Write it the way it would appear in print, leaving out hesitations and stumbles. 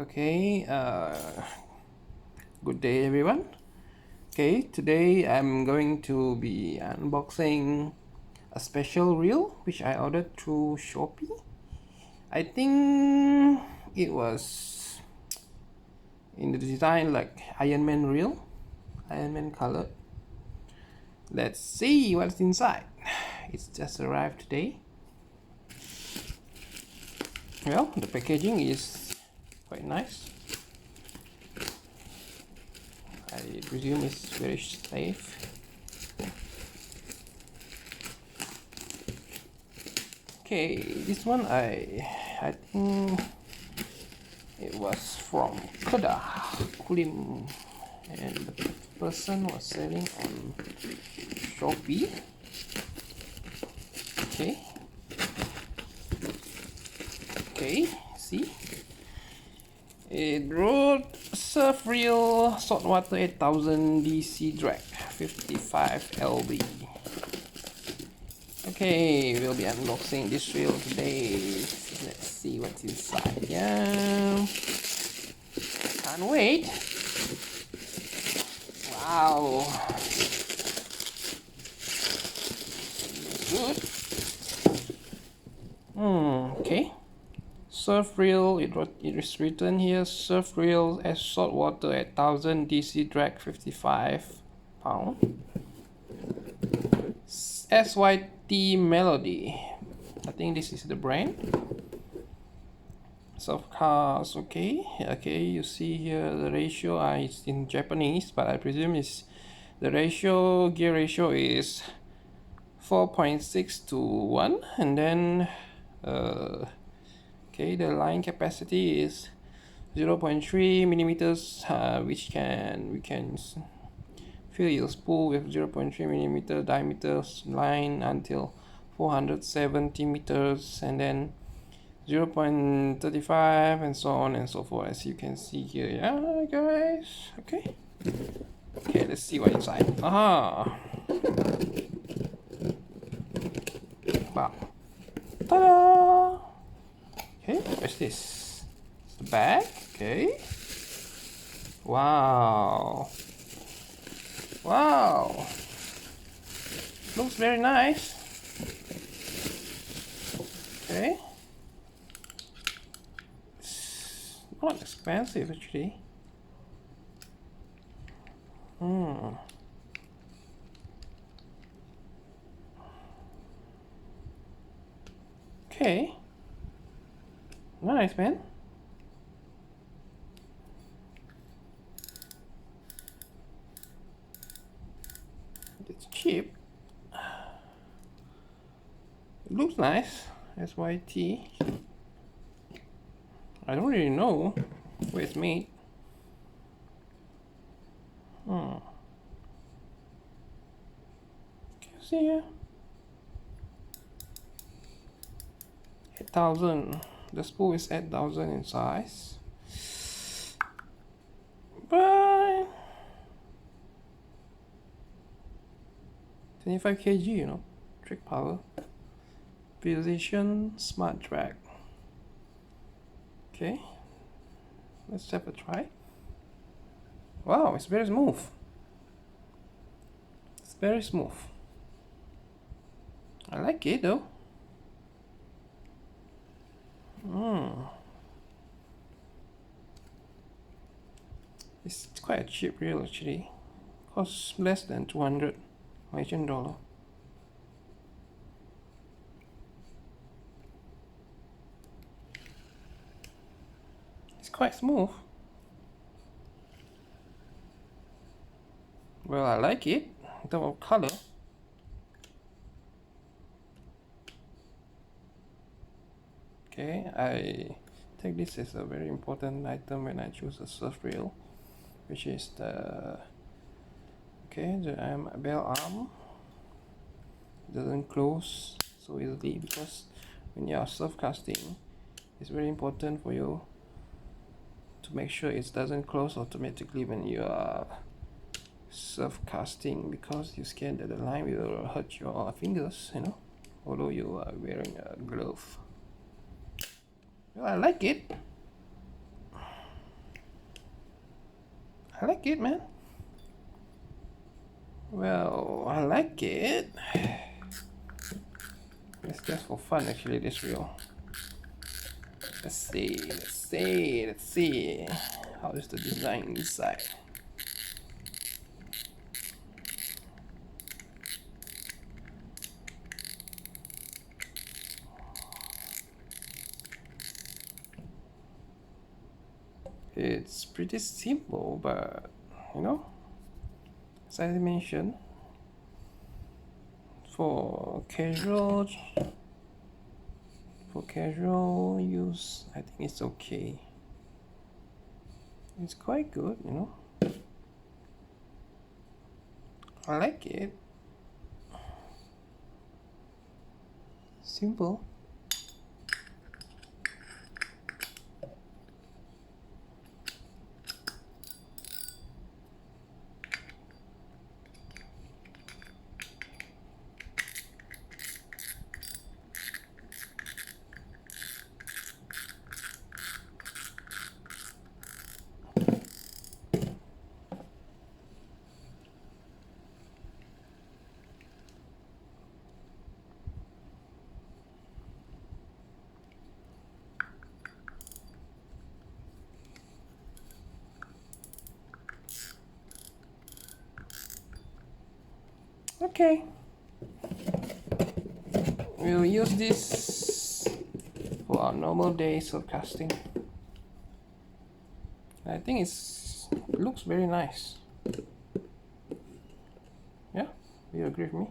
Okay, good day everyone. Okay, today I'm going to be unboxing a special reel which I ordered through Shopee. I think it was in the design like Ironman reel, Ironman color. Let's see what's inside. It's just arrived today. Well, the packaging is quite nice. I presume it's very safe. Okay, this one I think it was from Kulim, and the person was selling on Shopee. Okay, see, it wrote Surf Reel Saltwater 8000 DC drag 55 lb. Okay, we'll be unboxing this reel today. Let's see what's inside. Yeah, can't wait. Wow, good. Okay. Surf reel. It is written here. Surf reel as saltwater at 1000 DC drag 55 pound. SYT Melody. I think this is the brand. Surfcasting. Okay, you see here the ratio is in Japanese, but I presume is the gear ratio is 4.6 to 1, and then okay, the line capacity is 0.3 millimeters, which we can fill your spool with 0.3 millimeter diameter line until 470 meters, and then 0.35 and so on and so forth, as you can see here. Yeah, guys. Okay, let's see what's inside. Aha. Wow. Ta-da! Okay, what's this? It's the bag. Okay. Wow. Looks very nice. Okay. It's not expensive actually. Okay. Nice, man. It's cheap. It looks nice. SYT. I don't really know where it's made. Can you see here? 8000. The spool is 8000 in size. But 25 kg, you know, trick power. Precision smart drag. Okay, let's have a try. Wow, it's very smooth. It's very smooth. I like it though. It's quite a cheap reel actually. Costs less than 200 Malaysian dollar. It's quite smooth. Well, I like it in terms of color. Okay, I take this as a very important item when I choose a surf reel, which is the bell arm. It doesn't close so easily, because when you are surf casting, it's very important for you to make sure it doesn't close automatically when you are surf casting, because you're scared that the line will hurt your fingers, you know, although you are wearing a glove. Well, I like it. I like it, man. Well, I like it. It's just for fun, actually, this reel. Let's see. How is the design inside? It's pretty simple, but you know, as I mentioned, for casual use, I think it's okay. It's quite good, you know. I like it. Simple. Okay. We'll use this for our normal day surfcasting. I think it looks very nice. Yeah, you agree with me?